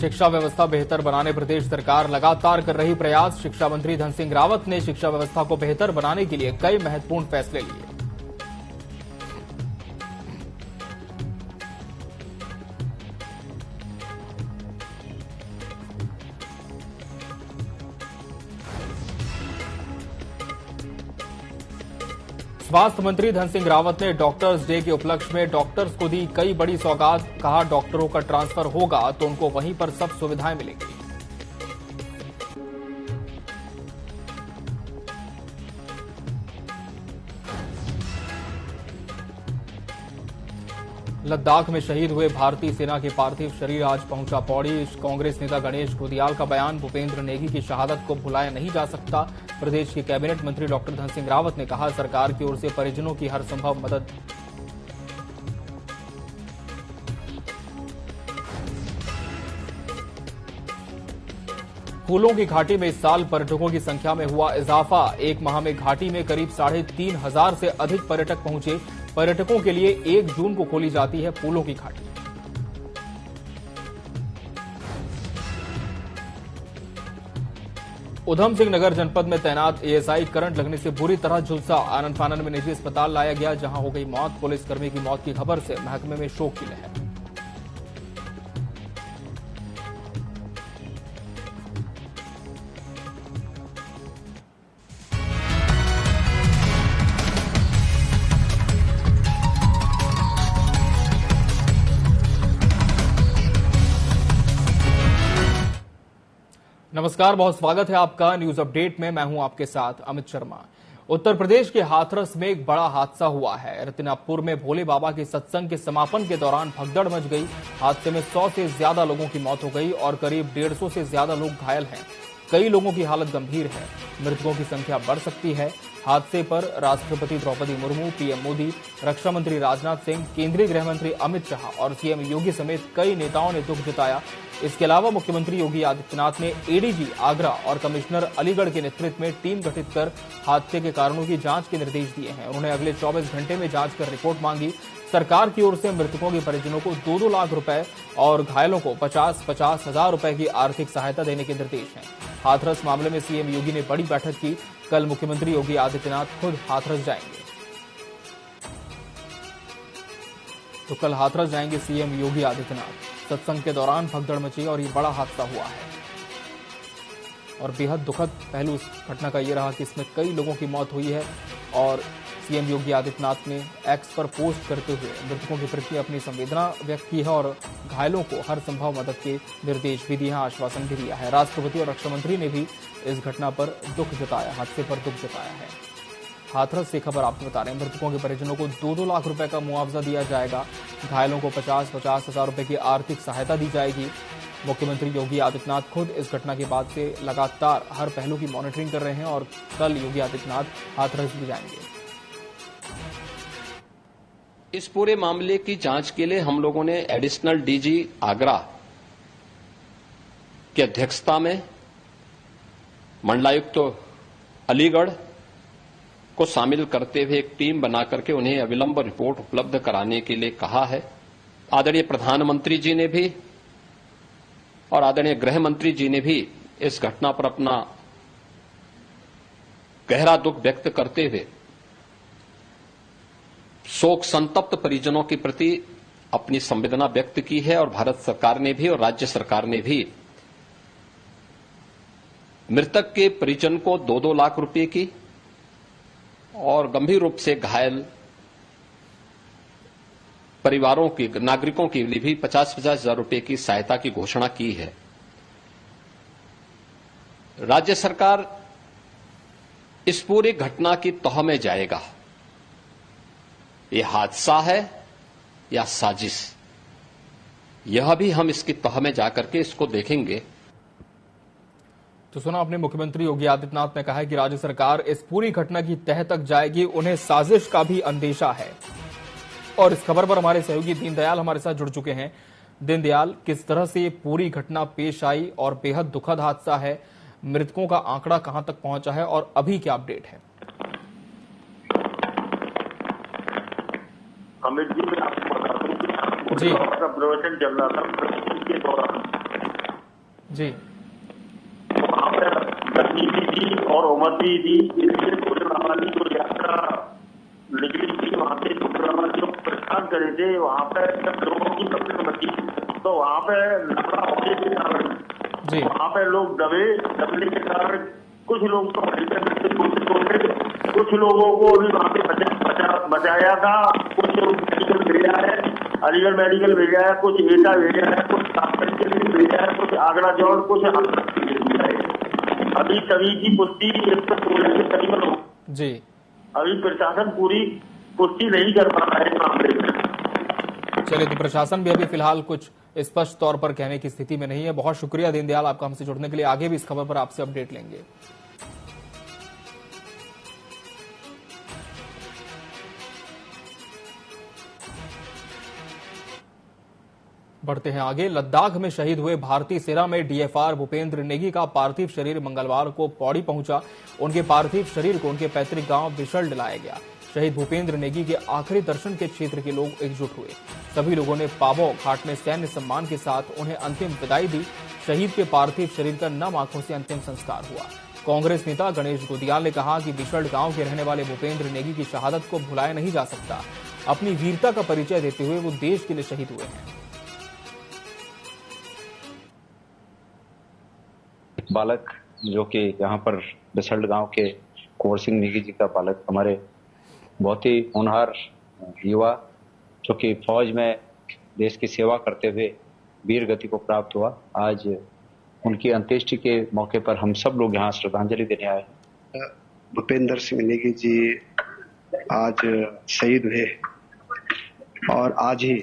शिक्षा व्यवस्था बेहतर बनाने प्रदेश सरकार लगातार कर रही प्रयास। शिक्षा मंत्री धन सिंह रावत ने शिक्षा व्यवस्था को बेहतर बनाने के लिए कई महत्वपूर्ण फैसले लिए। स्वास्थ्य मंत्री धन सिंह रावत ने डॉक्टर्स डे के उपलक्ष्य में डॉक्टर्स को दी कई बड़ी सौगात। कहा, डॉक्टरों का ट्रांसफर होगा तो उनको वहीं पर सब सुविधाएं मिलेंगी। लद्दाख में शहीद हुए भारतीय सेना के पार्थिव शरीर आज पहुंचा पौड़ी। कांग्रेस नेता गणेश घोदियाल का बयान, भूपेंद्र नेगी की शहादत को भुलाया नहीं जा सकता। प्रदेश के कैबिनेट मंत्री डॉक्टर धन सिंह रावत ने कहा, सरकार की ओर से परिजनों की हर संभव मदद। फूलों की घाटी में इस साल पर्यटकों की संख्या में हुआ इजाफा। एक माह में घाटी में करीब 3,500 से अधिक पर्यटक पहुंचे। पर्यटकों के लिए 1 जून को खोली जाती है फूलों की घाटी। उधम सिंह नगर जनपद में तैनात एएसआई करंट लगने से बुरी तरह झुलसा। आनन फानन में निजी अस्पताल लाया गया, जहां हो गई मौत। पुलिसकर्मी की मौत की खबर से महकमे में शोक की लहर। नमस्कार, बहुत स्वागत है आपका न्यूज अपडेट में। मैं हूं आपके साथ अमित शर्मा। उत्तर प्रदेश के हाथरस में एक बड़ा हादसा हुआ है। रतनापुर में भोले बाबा के सत्संग के समापन के दौरान भगदड़ मच गई। हादसे में 100 से ज्यादा लोगों की मौत हो गई और करीब 150 से ज्यादा लोग घायल हैं। कई लोगों की हालत गंभीर है। मृतकों की संख्या बढ़ सकती है। हादसे पर राष्ट्रपति द्रौपदी मुर्मू, पीएम मोदी, रक्षा मंत्री राजनाथ सिंह, केंद्रीय गृह मंत्री अमित शाह और सीएम योगी समेत कई नेताओं ने दुख जताया। इसके अलावा मुख्यमंत्री योगी आदित्यनाथ ने एडीजी आगरा और कमिश्नर अलीगढ़ के नेतृत्व में टीम गठित कर हादसे के कारणों की जांच के निर्देश दिए हैं। उन्होंने अगले 24 घंटे में जांच कर रिपोर्ट मांगी। सरकार की ओर से मृतकों के परिजनों को 2-2 लाख रुपए और घायलों को 50-50 हजार रुपए की आर्थिक सहायता देने के निर्देश हैं। हाथरस मामले में सीएम योगी ने बड़ी बैठक की। कल मुख्यमंत्री योगी आदित्यनाथ खुद हाथरस जाएंगे। तो कल हाथरस जाएंगे सीएम योगी आदित्यनाथ। सत्संग के दौरान भगदड़ मची और ये बड़ा हादसा हुआ है और बेहद दुखद पहलू इस घटना का ये रहा कि इसमें कई लोगों की मौत हुई है और सीएम योगी आदित्यनाथ ने एक्स पर पोस्ट करते हुए मृतकों के प्रति अपनी संवेदना व्यक्त की है और घायलों को हर संभव मदद के निर्देश भी दिए हैं, आश्वासन भी दिया है। राष्ट्रपति और रक्षा मंत्री ने भी इस घटना पर दुख जताया, हादसे पर दुख जताया है। हाथरस से खबर आपको बता रहे हैं, मृतकों के परिजनों को 2-2 लाख रुपए का मुआवजा दिया जाएगा। घायलों को 50-50 हजार रुपए की आर्थिक सहायता दी जाएगी। मुख्यमंत्री योगी आदित्यनाथ खुद इस घटना के बाद से लगातार हर पहलू की मॉनिटरिंग कर रहे हैं और कल योगी आदित्यनाथ हाथरस भी जाएंगे। इस पूरे मामले की जांच के लिए हम लोगों ने एडिशनल डीजी आगरा की अध्यक्षता में मंडलायुक्त अलीगढ़ को शामिल करते हुए एक टीम बना करके उन्हें अविलंब रिपोर्ट उपलब्ध कराने के लिए कहा है। आदरणीय प्रधानमंत्री जी ने भी और आदरणीय गृह मंत्री जी ने भी इस घटना पर अपना गहरा दुख व्यक्त करते हुए शोक संतप्त परिजनों के प्रति अपनी संवेदना व्यक्त की है और भारत सरकार ने भी और राज्य सरकार ने भी मृतक के परिजन को 2-2 लाख रुपए की और गंभीर रूप से घायल परिवारों की नागरिकों के लिए भी 50-50 हजार रुपए की सहायता की घोषणा की है। राज्य सरकार इस पूरी घटना की तह में जाएगा। यह हादसा है या साजिश, यह भी हम इसकी तह में जाकर के इसको देखेंगे। तो सुना आपने, मुख्यमंत्री योगी आदित्यनाथ ने कहा है कि राज्य सरकार इस पूरी घटना की तह तक जाएगी। उन्हें साजिश का भी अंदेशा है। और इस खबर पर हमारे सहयोगी दीनदयाल हमारे साथ जुड़ चुके हैं। दीनदयाल, किस तरह से ये पूरी घटना पेश आई और बेहद दुखद हादसा है, मृतकों का आंकड़ा कहां तक पहुंचा है और अभी क्या अपडेट है? अमित जी, मैं आपको बता दूं कि जी का प्रवचन चल रहा था के दौरान जी। वहाँ पे गतिविधि थी और ओमती थी, इसलिए भोले बाबा की जो यात्रा निकली थी वहाँ से भोले बाबा जो प्रस्थान करे थे, वहाँ पे जब लोगों की तकलीफ बची तो वहाँ पे लफड़ा होने के कारण वहाँ पे लोग दबने के कारण कुछ लोग तो कुछ लोगों को भी वहाँ पे बचाया था। कुछ मेडिकल भेजा है, अलीगढ़ मेडिकल भेजा है, कुछ एटा भेजा है, कुछ भेजा है, कुछ आगरा जोड़, कुछ भेजा है। अभी सभी की पुष्टि 116 के करीब हो जी। अभी प्रशासन पूरी पुष्टि नहीं कर पा रहा है मामले में। चलिए, तो प्रशासन भी अभी फिलहाल कुछ स्पष्ट तौर पर कहने की स्थिति में नहीं है। बहुत शुक्रिया दीनदयाल आपका हमसे जुड़ने के लिए। आगे भी इस खबर पर आपसे अपडेट लेंगे। बढ़ते हैं आगे। लद्दाख में शहीद हुए भारतीय सेना में डीएफआर भूपेंद्र नेगी का पार्थिव शरीर मंगलवार को पौड़ी पहुंचा। उनके पार्थिव शरीर को उनके पैतृक गांव बिशल्ड लाया गया। शहीद भूपेंद्र नेगी के आखिरी दर्शन के क्षेत्र के लोग एकजुट हुए। सभी लोगों ने पाबौ घाट में सैन्य सम्मान के साथ उन्हें अंतिम विदाई दी। शहीद के पार्थिव शरीर का नम आंखों से अंतिम संस्कार हुआ। कांग्रेस नेता गणेश गोदियाल ने कहा कि बिशल्ड गांव के रहने वाले भूपेंद्र नेगी की शहादत को भुलाया नहीं जा सकता। अपनी वीरता का परिचय देते हुए वो देश के लिए शहीद हुए हैं। बालक जो कि यहाँ पर बिशल्ड गांव के कुंवर सिंह नेगी जी का बालक, हमारे बहुत ही होनहार युवा जो कि फौज में देश की सेवा करते हुए वीर गति को प्राप्त हुआ। आज उनकी अंत्येष्टि के मौके पर हम सब लोग यहाँ श्रद्धांजलि देने आए हैं। भूपेंद्र सिंह नेगी जी आज शहीद हुए और आज ही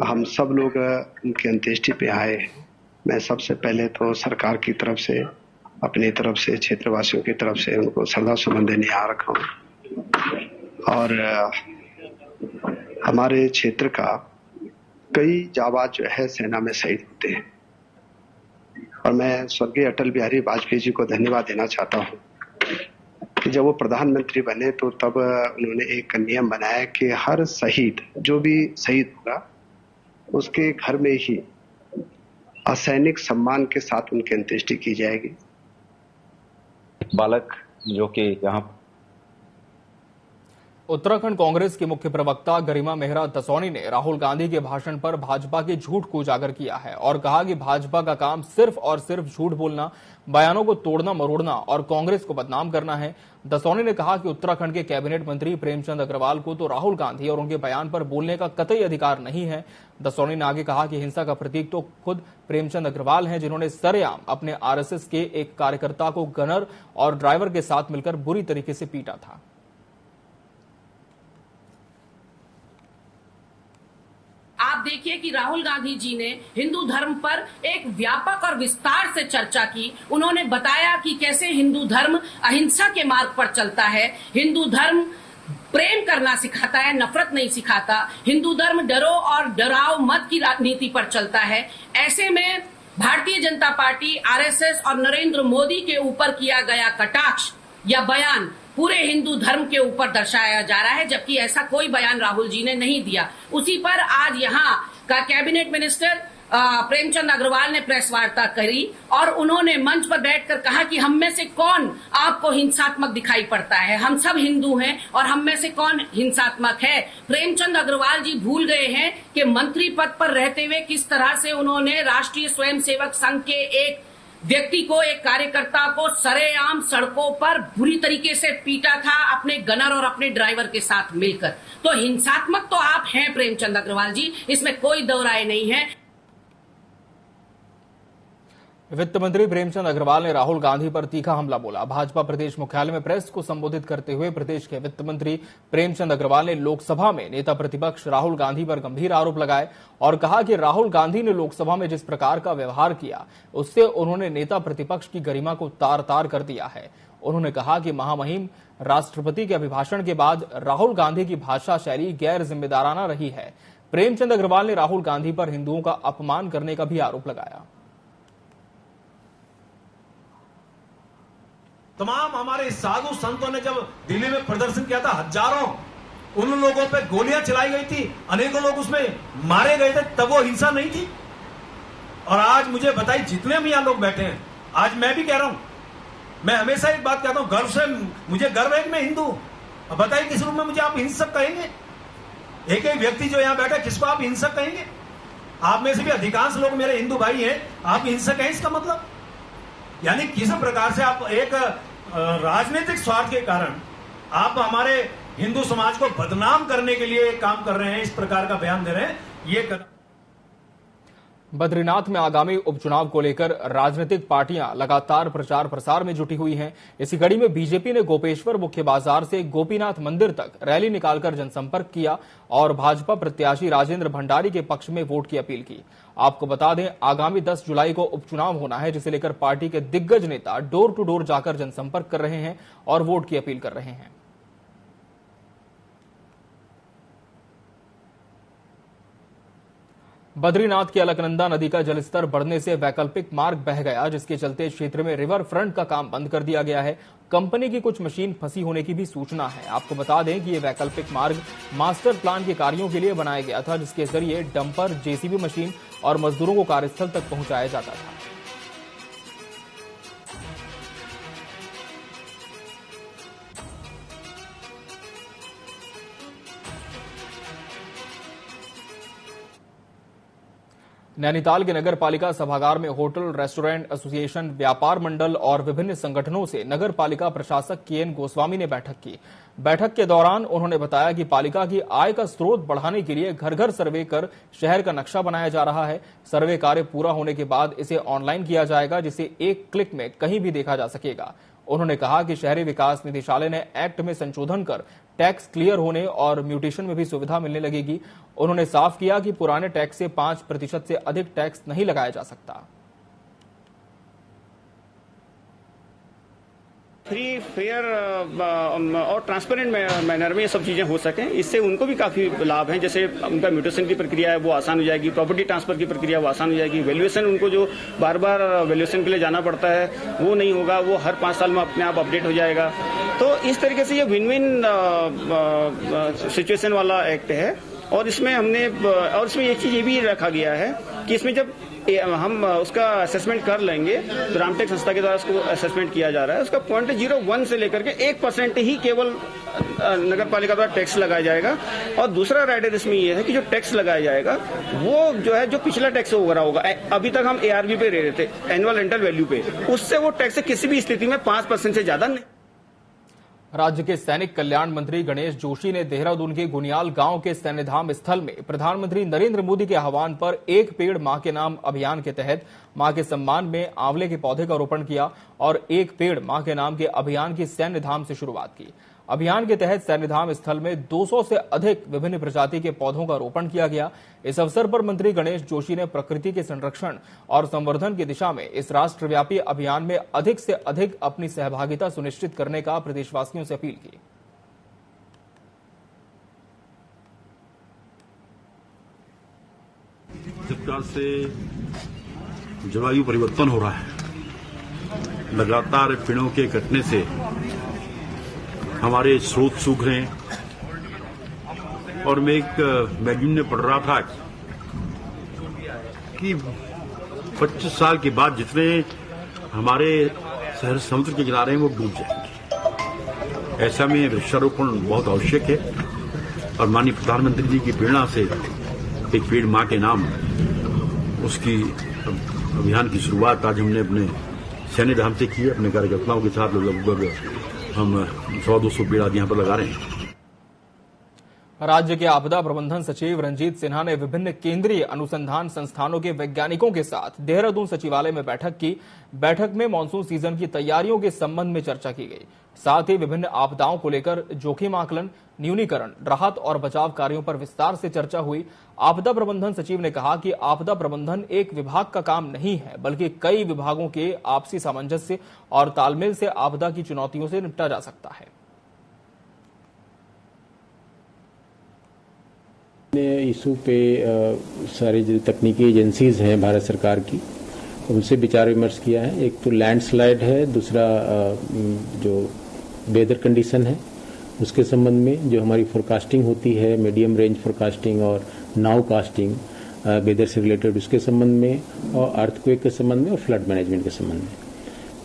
हम सब लोग उनकी अंत्येष्टि पे आए। मैं सबसे पहले तो सरकार की तरफ से, अपनी तरफ से, क्षेत्रवासियों की तरफ से उनको श्रद्धा सुमन देने आ रखा हूँ। और हमारे क्षेत्र का कई जाबाज जो है सेना में शहीद होते हैं और मैं स्वर्गीय अटल बिहारी वाजपेयी जी को धन्यवाद देना चाहता हूँ कि जब वो प्रधानमंत्री बने तो तब उन्होंने एक नियम बनाया कि हर शहीद, जो भी शहीद होगा, उसके घर में ही असैनिक सम्मान के साथ उनकी अंत्येष्टि की जाएगी। बालक जो कि यहाँ उत्तराखंड कांग्रेस के मुख्य प्रवक्ता गरिमा मेहरा दसौनी ने राहुल गांधी के भाषण पर भाजपा के झूठ को उजागर किया है और कहा कि भाजपा का काम सिर्फ और सिर्फ झूठ बोलना, बयानों को तोड़ना मरोड़ना और कांग्रेस को बदनाम करना है। दसौनी ने कहा कि उत्तराखंड के कैबिनेट मंत्री प्रेमचंद अग्रवाल को तो राहुल गांधी और उनके बयान पर बोलने का कतई अधिकार नहीं है। दसौनी ने आगे कहा कि हिंसा का प्रतीक तो खुद प्रेमचंद अग्रवाल हैं, जिन्होंने सरेआम अपने आरएसएस के एक कार्यकर्ता को गनर और ड्राइवर के साथ मिलकर बुरी तरीके से पीटा था। आप देखिए कि राहुल गांधी जी ने हिंदू धर्म पर एक व्यापक और विस्तार से चर्चा की। उन्होंने बताया कि कैसे हिंदू धर्म अहिंसा के मार्ग पर चलता है। हिंदू धर्म प्रेम करना सिखाता है, नफरत नहीं सिखाता। हिंदू धर्म डरो और डराओ मत की राजनीति पर चलता है। ऐसे में भारतीय जनता पार्टी, आरएसएस और नरेंद्र मोदी के ऊपर किया गया कटाक्ष या बयान पूरे हिंदू धर्म के ऊपर दर्शाया जा रहा है, जबकि ऐसा कोई बयान राहुल जी ने नहीं दिया। उसी पर आज यहाँ का कैबिनेट मिनिस्टर प्रेमचंद अग्रवाल ने प्रेस वार्ता करी और उन्होंने मंच पर बैठकर कहा कि हम में से कौन आपको हिंसात्मक दिखाई पड़ता है, हम सब हिंदू हैं और हम में से कौन हिंसात्मक है। प्रेमचंद अग्रवाल जी भूल गए हैं कि मंत्री पद पर रहते हुए किस तरह से उन्होंने राष्ट्रीय स्वयंसेवक संघ के एक व्यक्ति को, एक कार्यकर्ता को सरेआम सड़कों पर बुरी तरीके से पीटा था अपने गनर और अपने ड्राइवर के साथ मिलकर। तो हिंसात्मक तो आप हैं प्रेमचंद अग्रवाल जी, इसमें कोई दो राय नहीं है। वित्त मंत्री प्रेमचंद अग्रवाल ने राहुल गांधी पर तीखा हमला बोला। भाजपा प्रदेश मुख्यालय में प्रेस को संबोधित करते हुए प्रदेश के वित्त मंत्री प्रेमचंद अग्रवाल ने लोकसभा में नेता प्रतिपक्ष राहुल गांधी पर गंभीर आरोप लगाए और कहा कि राहुल गांधी ने लोकसभा में जिस प्रकार का व्यवहार किया, उससे उन्होंने नेता प्रतिपक्ष की गरिमा को तार तार कर दिया है। उन्होंने कहा कि महामहिम राष्ट्रपति के अभिभाषण के बाद राहुल गांधी की भाषा शैली गैर जिम्मेदाराना रही है। प्रेमचंद अग्रवाल ने राहुल गांधी पर हिंदुओं का अपमान करने का भी आरोप लगाया। तमाम हमारे साधु संतों ने जब दिल्ली में प्रदर्शन किया था, हजारों उन लोगों पे गोलियां चलाई गई थी, अनेकों लोग उसमें मारे गए थे, तब वो हिंसा नहीं थी। और आज मुझे बताइए, जितने भी यहाँ लोग बैठे हैं, आज मैं भी कह रहा हूं, मैं हमेशा एक बात कहता हूं, गर्व से मुझे गर्व है कि मैं हिंदू हूं। अब बताइए किस रूप में मुझे आप हिंसक कहेंगे? एक एक व्यक्ति जो यहां बैठा है, किसको आप हिंसक कहेंगे? आप में से भी अधिकांश लोग मेरे हिंदू भाई हैं, आप हिंसक हैं, इसका मतलब यानी किस प्रकार से आप एक राजनीतिक स्वार्थ के कारण आप हमारे हिंदू समाज को बदनाम करने के लिए काम कर रहे हैं, इस प्रकार का बयान दे रहे हैं। ये बद्रीनाथ में आगामी उपचुनाव को लेकर राजनीतिक पार्टियां लगातार प्रचार प्रसार में जुटी हुई हैं। इसी कड़ी में बीजेपी ने गोपेश्वर मुख्य बाजार से गोपीनाथ मंदिर तक रैली निकालकर जनसंपर्क किया और भाजपा प्रत्याशी राजेंद्र भंडारी के पक्ष में वोट की अपील की। आपको बता दें, आगामी 10 जुलाई को उपचुनाव होना है, जिसे लेकर पार्टी के दिग्गज नेता डोर टू डोर जाकर जनसंपर्क कर रहे हैं और वोट की अपील कर रहे हैं। बद्रीनाथ की अलकनंदा नदी का जलस्तर बढ़ने से वैकल्पिक मार्ग बह गया, जिसके चलते क्षेत्र में रिवर फ्रंट का काम बंद कर दिया गया है। कंपनी की कुछ मशीन फंसी होने की भी सूचना है। आपको बता दें कि ये वैकल्पिक मार्ग मास्टर प्लान के कार्यों के लिए बनाया गया था, जिसके जरिए डंपर, जेसीबी मशीन और मजदूरों को कार्यस्थल तक पहुंचाया जाता था। नैनीताल के नगर पालिका सभागार में होटल, रेस्टोरेंट एसोसिएशन, व्यापार मंडल और विभिन्न संगठनों से नगर पालिका प्रशासक केएन गोस्वामी ने बैठक की। बैठक के दौरान उन्होंने बताया कि पालिका की आय का स्रोत बढ़ाने के लिए घर घर सर्वे कर शहर का नक्शा बनाया जा रहा है। सर्वे कार्य पूरा होने के बाद इसे ऑनलाइन किया जाएगा, जिसे एक क्लिक में कहीं भी देखा जा सकेगा। उन्होंने कहा कि शहरी विकास निदेशालय ने एक्ट में संशोधन कर टैक्स क्लियर होने और म्यूटेशन में भी सुविधा मिलने लगेगी। उन्होंने साफ किया कि पुराने टैक्स से 5% से अधिक टैक्स नहीं लगाया जा सकता। फ्री, फेयर और ट्रांसपेरेंट मैनर में ये सब चीजें हो सकें, इससे उनको भी काफी लाभ हैं। जैसे उनका म्यूटेशन की प्रक्रिया है वो आसान हो जाएगी, प्रॉपर्टी ट्रांसफर की प्रक्रिया वो आसान हो जाएगी, वैल्यूएशन उनको जो बार बार वैल्यूएशन के लिए जाना पड़ता है वो नहीं होगा, वो हर 5 साल में अपने आप अपडेट हो जाएगा। तो इस तरीके से ये विन विन सिचुएशन वाला एक्ट है। और इसमें एक चीज ये भी रखा गया है कि इसमें जब हम उसका असेसमेंट कर लेंगे, तो रामटेक संस्था के द्वारा उसको असेसमेंट किया जा रहा है, उसका 0.01 से लेकर के 1% ही केवल नगर पालिका द्वारा टैक्स लगाया जाएगा। और दूसरा राइडर इसमें यह है कि जो टैक्स लगाया जाएगा वो जो है, जो पिछला टैक्स वगैरह होगा, अभी तक हम ARV पे रह रहे थे, एनुअल रेंटल वैल्यू पे, उससे वो टैक्स किसी भी स्थिति में 5% से ज्यादा नहीं। राज्य के सैनिक कल्याण मंत्री गणेश जोशी ने देहरादून के गुनियाल गांव के सैन्यधाम स्थल में प्रधानमंत्री नरेंद्र मोदी के आह्वान पर एक पेड़ मां के नाम अभियान के तहत मां के सम्मान में आंवले के पौधे का रोपण किया और एक पेड़ मां के नाम के अभियान की सैन्यधाम से शुरुआत की। अभियान के तहत सैन्यधाम स्थल में 200 से अधिक विभिन्न प्रजाति के पौधों का रोपण किया गया। इस अवसर पर मंत्री गणेश जोशी ने प्रकृति के संरक्षण और संवर्धन की दिशा में इस राष्ट्रव्यापी अभियान में अधिक से अधिक अपनी सहभागिता सुनिश्चित करने का प्रदेशवासियों से अपील की। जिस प्रकार से जलवायु परिवर्तन हो रहा है, लगातार पेड़ों के कटने से हमारे स्रोत सूख रहे हैं। और मैं एक मैगजीन में पढ़ रहा था कि 25 साल के बाद जितने हमारे शहर समुद्र के किनारे हैं वो डूब जाएंगे। ऐसा में वृक्षारोपण बहुत आवश्यक है। और माननीय प्रधानमंत्री जी की प्रेरणा से एक पेड़ मां के नाम उसकी अभियान की शुरुआत आज हमने अपने सैन्यधाम से की है। अपने कार्यकर्ताओं के साथ लगभग हम 100-200 पेड़ आज यहाँ पर लगा रहे हैं। राज्य के आपदा प्रबंधन सचिव रंजीत सिन्हा ने विभिन्न केंद्रीय अनुसंधान संस्थानों के वैज्ञानिकों के साथ देहरादून सचिवालय में बैठक की। बैठक में मानसून सीजन की तैयारियों के संबंध में चर्चा की गई। साथ ही विभिन्न आपदाओं को लेकर जोखिम आकलन, न्यूनीकरण, राहत और बचाव कार्यों पर विस्तार से चर्चा हुई। आपदा प्रबंधन सचिव ने कहा कि आपदा प्रबंधन एक विभाग का काम नहीं है, बल्कि कई विभागों के आपसी सामंजस्य और तालमेल से आपदा की चुनौतियों से निपटा जा सकता है। इशू पे सारी जो तकनीकी एजेंसीज हैं भारत सरकार की, उनसे विचार विमर्श किया है। एक तो लैंडस्लाइड है, दूसरा जो वेदर कंडीशन है उसके संबंध में जो हमारी फोरकास्टिंग होती है, मीडियम रेंज फोरकास्टिंग और नाउ कास्टिंग, वेदर से रिलेटेड उसके संबंध में, और अर्थक्वेक के संबंध में, और फ्लड मैनेजमेंट के संबंध में।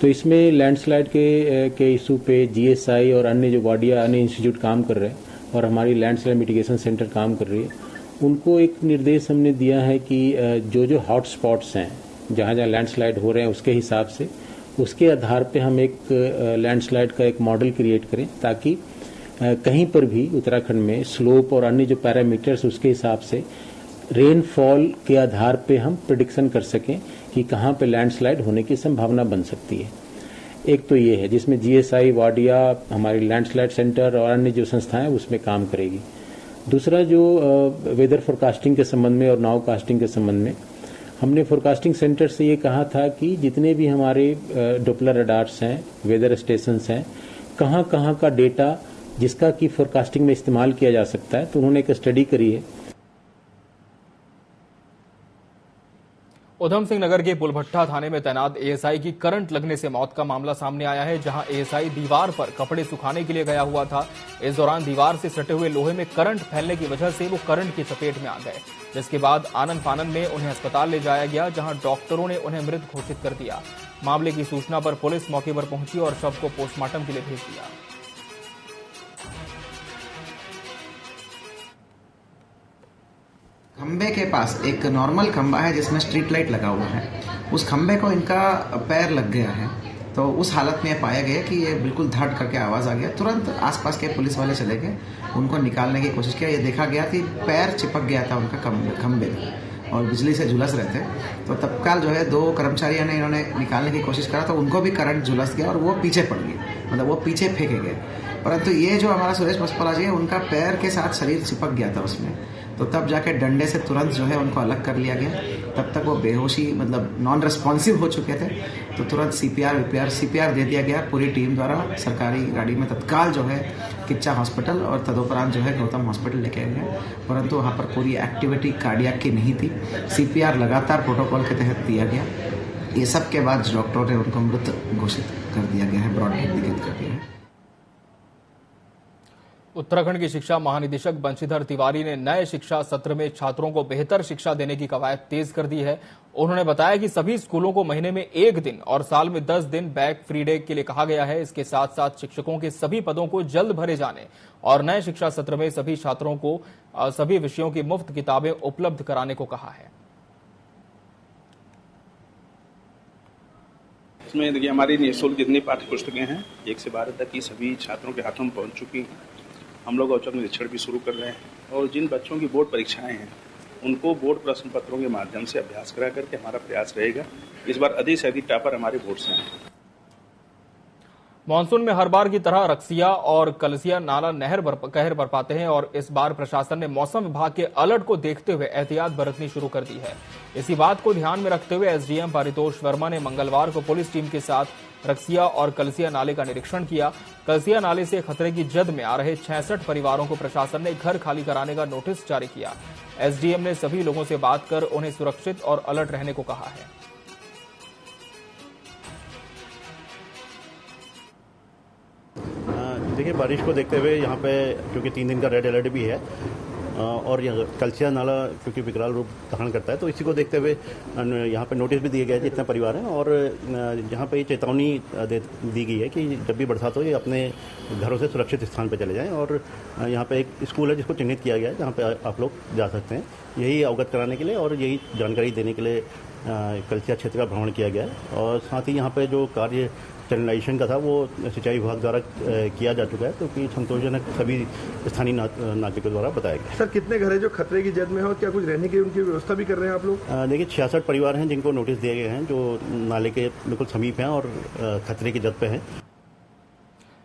तो इसमें लैंडस्लाइड के इशू पे GSI और अन्य जो बॉडियाँ, अन्य इंस्टीट्यूट काम कर रहे हैं और हमारी लैंडस्लाइड मिटिगेशन सेंटर काम कर रही है, उनको एक निर्देश हमने दिया है कि जो हॉट स्पॉट्स हैं, जहाँ जहाँ लैंडस्लाइड हो रहे हैं, उसके हिसाब से, उसके आधार पे हम एक लैंडस्लाइड का एक मॉडल क्रिएट करें, ताकि कहीं पर भी उत्तराखंड में स्लोप और अन्य जो पैरामीटर्स उसके हिसाब से रेनफॉल के आधार पे हम प्रिडिक्शन कर सकें कि कहाँ पे लैंडस्लाइड होने की संभावना बन सकती है। एक तो ये है जिसमें GSI, वाडिया, हमारी लैंडस्लाइड सेंटर और अन्य जो संस्थाएं उसमें काम करेगी। दूसरा जो वेदर फोरकास्टिंग के संबंध में और नाउ कास्टिंग के संबंध में, हमने फोरकास्टिंग सेंटर से ये कहा था कि जितने भी हमारे डॉपलर रडार्स हैं, वेदर स्टेशंस हैं, कहाँ कहाँ का डेटा जिसका कि फोरकास्टिंग में इस्तेमाल किया जा सकता है, तो उन्होंने एक स्टडी करी है। उधम सिंह नगर के पुलभट्टा थाने में तैनात ASI की करंट लगने से मौत का मामला सामने आया है, जहां ASI दीवार पर कपड़े सुखाने के लिए गया हुआ था। इस दौरान दीवार से सटे हुए लोहे में करंट फैलने की वजह से वो करंट की चपेट में आ गए, जिसके बाद आनन फानन में उन्हें अस्पताल ले जाया गया, जहां डॉक्टरों ने उन्हें मृत घोषित कर दिया। मामले की सूचना पर पुलिस मौके पर पहुंची और शव को पोस्टमार्टम के लिए भेज दिया। खंबे के पास एक नॉर्मल खंबा है जिसमें स्ट्रीट लाइट लगा हुआ है, उस खंबे को इनका पैर लग गया है। तो उस हालत में पाया गया कि ये बिल्कुल धड़ करके आवाज आ गया। तुरंत आसपास के पुलिस वाले चले गए, उनको निकालने की कोशिश किया। ये देखा गया कि पैर चिपक गया था उनका खंबे में और बिजली से झुलस रहे थे। तो तत्काल जो है 2 कर्मचारियों ने इन्होंने निकालने की कोशिश करा, तो उनको भी करंट झुलस गया और वो पीछे पड़ गए, मतलब वो पीछे फेंके गए। परंतु ये जो हमारा सुरेश बसपाला जी है, उनका पैर के साथ शरीर चिपक गया था उसमें, तो तब जाके डंडे से तुरंत जो है उनको अलग कर लिया गया। तब तक वो बेहोशी, मतलब नॉन रेस्पॉन्सिव हो चुके थे, तो तुरंत CPR दे दिया गया पूरी टीम द्वारा। सरकारी गाड़ी में तत्काल जो है किच्चा हॉस्पिटल और तदोपरांत जो है गौतम हॉस्पिटल लेके गए, परंतु वहाँ पर पूरी एक्टिविटी कार्डियक की नहीं थी। CPR लगातार प्रोटोकॉल के तहत दिया गया। ये सब के बाद डॉक्टरों ने उनको मृत घोषित कर दिया गया है, ब्रॉड डेथ कर दिया है। उत्तराखंड की शिक्षा महानिदेशक बंशीधर तिवारी ने नए शिक्षा सत्र में छात्रों को बेहतर शिक्षा देने की कवायद तेज कर दी है। उन्होंने बताया कि सभी स्कूलों को महीने में 1 दिन और साल में 10 दिन बैक फ्री डे के लिए कहा गया है। इसके साथ साथ शिक्षकों के सभी पदों को जल्द भरे जाने और नए शिक्षा सत्र में सभी छात्रों को सभी विषयों की मुफ्त किताबें उपलब्ध कराने को कहा है। इसमें देखिए, हमारी निःशुल्क जितनी पाठ्य पुस्तकें हैं 1 से 12 तक की सभी छात्रों के हाथों में पहुंच चुकी हैं। हम लोग औचक निरीक्षण भी शुरू कर रहे हैं और जिन बच्चों की बोर्ड परीक्षाएं हैं उनको बोर्ड प्रश्न पत्रों के माध्यम से अभ्यास करा करके हमारा प्रयास रहेगा इस बार अधिक से अधिक टॉपर हमारे बोर्ड से आए। मानसून में हर बार की तरह रक्सिया और कलसिया नाला नहर कहर बरपाते हैं और इस बार प्रशासन ने मौसम विभाग के अलर्ट को देखते हुए एहतियात बरतनी शुरू कर दी है। इसी बात को ध्यान में रखते हुए SDM पारितोष वर्मा ने मंगलवार को पुलिस टीम के साथ रक्सिया और कलसिया नाले का निरीक्षण किया। कलसिया नाले से खतरे की जद में आ रहे 66 परिवारों को प्रशासन ने घर खाली कराने का नोटिस जारी किया। SDM ने सभी लोगों से बात कर उन्हें सुरक्षित और अलर्ट रहने को कहा है। देखिए, बारिश को देखते हुए यहाँ पे क्योंकि 3 दिन का रेड अलर्ट भी है और कलसिया नाला क्योंकि विकराल रूप धारण करता है, तो इसी को देखते हुए यहाँ पे नोटिस भी दिए गए जितने परिवार हैं और यहाँ पे ये चेतावनी दी गई है कि जब भी बरसात हो ये अपने घरों से सुरक्षित स्थान पे चले जाएं। और यहाँ पे एक स्कूल है जिसको चिन्हित किया गया है जहाँ पे आप लोग जा सकते हैं, यही अवगत कराने के लिए और यही जानकारी देने के लिए कलसिया क्षेत्र का भ्रमण किया गया है। और साथ ही यहाँ पे जो कार्य चैनलाइजेशन का था वो सिंचाई विभाग द्वारा किया जा चुका है, तो कि संतोषजनक सभी स्थानीय नागरिकों द्वारा बताया गया। सर, कितने घर है जो खतरे की जद में हो, क्या कुछ रहने की उनकी व्यवस्था भी कर रहे हैं आप लोग? देखिए, 66 परिवार हैं जिनको नोटिस दिए गए हैं जो नाले के बिल्कुल समीप हैं और खतरे की जद पे हैं।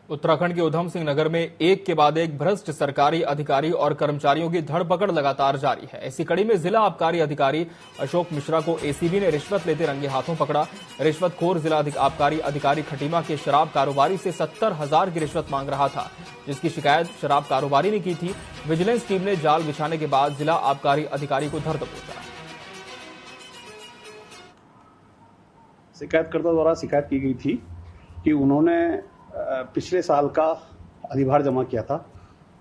उत्तराखंड के उधम सिंह नगर में एक के बाद एक भ्रष्ट सरकारी अधिकारी और कर्मचारियों की धरपकड़ लगातार जारी है। इसी कड़ी में जिला आबकारी अधिकारी अशोक मिश्रा को ACB ने रिश्वत लेते रंगे हाथों पकड़ा। रिश्वतखोर जिला आबकारी अधिकारी खटीमा के शराब कारोबारी से 70,000 की रिश्वत मांग रहा था, जिसकी शिकायत शराब कारोबारी ने की थी। विजिलेंस टीम ने जाल बिछाने के बाद जिला आबकारी अधिकारी को धर दबोचा। शिकायतकर्ता द्वारा शिकायत की गई थी कि उन्होंने पिछले साल का अधिभार जमा किया था,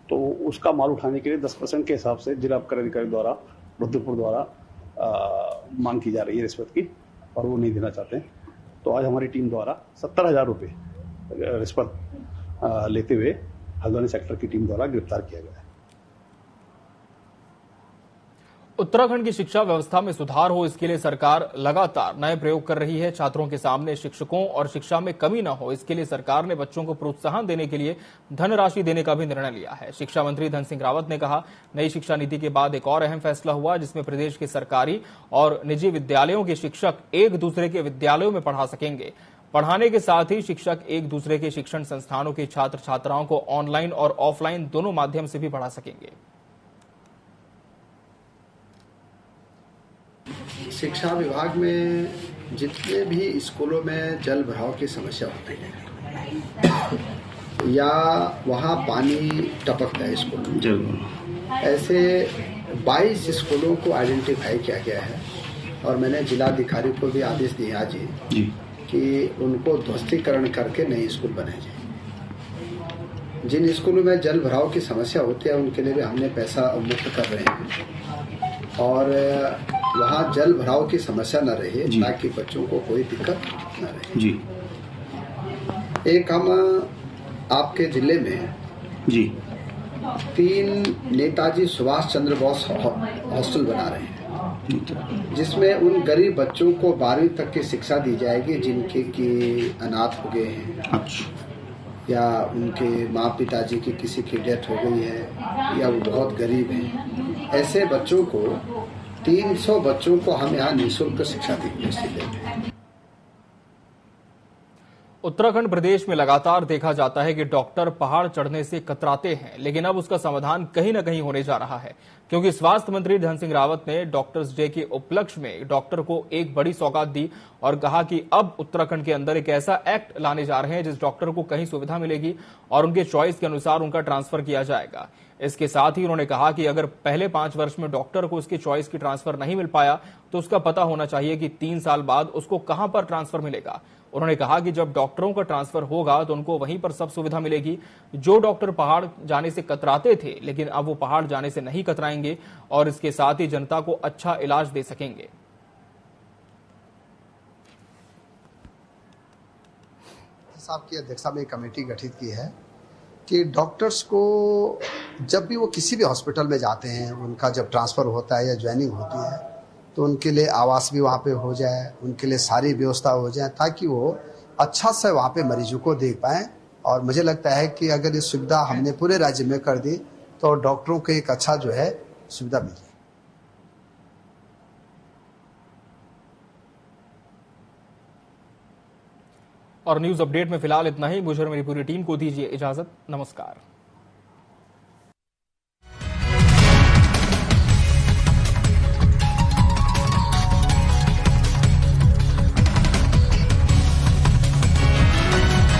तो उसका माल उठाने के लिए 10% के हिसाब से जिला आबकारी अधिकारी द्वारा रुद्रपुर द्वारा मांग की जा रही है रिश्वत की, और वो नहीं देना चाहते हैं। तो आज हमारी टीम द्वारा 70,000 रुपये रिश्वत लेते हुए हल्द्वानी सेक्टर की टीम द्वारा गिरफ्तार किया गया है। उत्तराखंड की शिक्षा व्यवस्था में सुधार हो, इसके लिए सरकार लगातार नए प्रयोग कर रही है। छात्रों के सामने शिक्षकों और शिक्षा में कमी न हो, इसके लिए सरकार ने बच्चों को प्रोत्साहन देने के लिए धनराशि देने का भी निर्णय लिया है। शिक्षा मंत्री धन सिंह रावत ने कहा, नई शिक्षा नीति के बाद एक और अहम फैसला हुआ, जिसमें प्रदेश के सरकारी और निजी विद्यालयों के शिक्षक एक दूसरे के विद्यालयों में पढ़ा सकेंगे। पढ़ाने के साथ ही शिक्षक एक दूसरे के शिक्षण संस्थानों के छात्र छात्राओं को ऑनलाइन और ऑफलाइन दोनों माध्यम से भी पढ़ा सकेंगे। शिक्षा विभाग में जितने भी स्कूलों में जल भराव की समस्या होती है या वहाँ पानी टपकता है स्कूल में, ऐसे 22 स्कूलों को आइडेंटिफाई किया गया है और मैंने जिलाधिकारी को भी आदेश दिया आज ही कि उनको ध्वस्तीकरण करके नए स्कूल बनाए जाए। जिन स्कूलों में जल भराव की समस्या होती है उनके लिए भी हमने पैसा मुक्त कर रहे हैं और वहाँ जल भराव की समस्या न रहे ताकि बच्चों को कोई दिक्कत न रहे। जी। एक हम आपके जिले में 3 नेताजी सुभाष चंद्र बोस हॉस्टल बना रहे हैं, जिसमें उन गरीब बच्चों को 12वीं तक की शिक्षा दी जाएगी जिनके की अनाथ हो गए हैं या उनके माँ पिताजी की किसी की डेथ हो गई है या वो बहुत गरीब हैं। ऐसे बच्चों को 300 बच्चों को हम यहाँ निःशुल्क शिक्षा देंगे इस जिले में। उत्तराखंड प्रदेश में लगातार देखा जाता है कि डॉक्टर पहाड़ चढ़ने से कतराते हैं, लेकिन अब उसका समाधान कहीं न कहीं होने जा रहा है, क्योंकि स्वास्थ्य मंत्री धन सिंह रावत ने डॉक्टर्स डे के उपलक्ष्य में डॉक्टर को एक बड़ी सौगात दी और कहा कि अब उत्तराखंड के अंदर एक ऐसा एक्ट लाने जा रहे हैं जिस डॉक्टर को कहीं सुविधा मिलेगी और उनके चॉइस के अनुसार उनका ट्रांसफर किया जाएगा। इसके साथ ही उन्होंने कहा कि अगर पहले 5 वर्ष में डॉक्टर को उसकी चॉइस की ट्रांसफर नहीं मिल पाया तो उसका पता होना चाहिए कि 3 साल बाद उसको कहां पर ट्रांसफर मिलेगा। उन्होंने कहा कि जब डॉक्टरों का ट्रांसफर होगा तो उनको वहीं पर सब सुविधा मिलेगी। जो डॉक्टर पहाड़ जाने से कतराते थे, लेकिन अब वो पहाड़ जाने से नहीं कतराएंगे और इसके साथ ही जनता को अच्छा इलाज दे सकेंगे। साहब की अध्यक्षता में एक कमेटी गठित की है कि डॉक्टर्स को जब भी वो किसी भी हॉस्पिटल में जाते हैं, उनका जब ट्रांसफर होता है या ज्वाइनिंग होती है तो उनके लिए आवास भी वहाँ पे हो जाए, उनके लिए सारी व्यवस्था हो जाए ताकि वो अच्छा से वहाँ पे मरीजों को देख पाएं। और मुझे लगता है कि अगर ये सुविधा हमने पूरे राज्य में कर दी तो डॉक्टरों को एक अच्छा जो है सुविधा मिले। और न्यूज अपडेट में फिलहाल इतना ही। मुझे और मेरी पूरी टीम को दीजिए इजाजत। नमस्कार।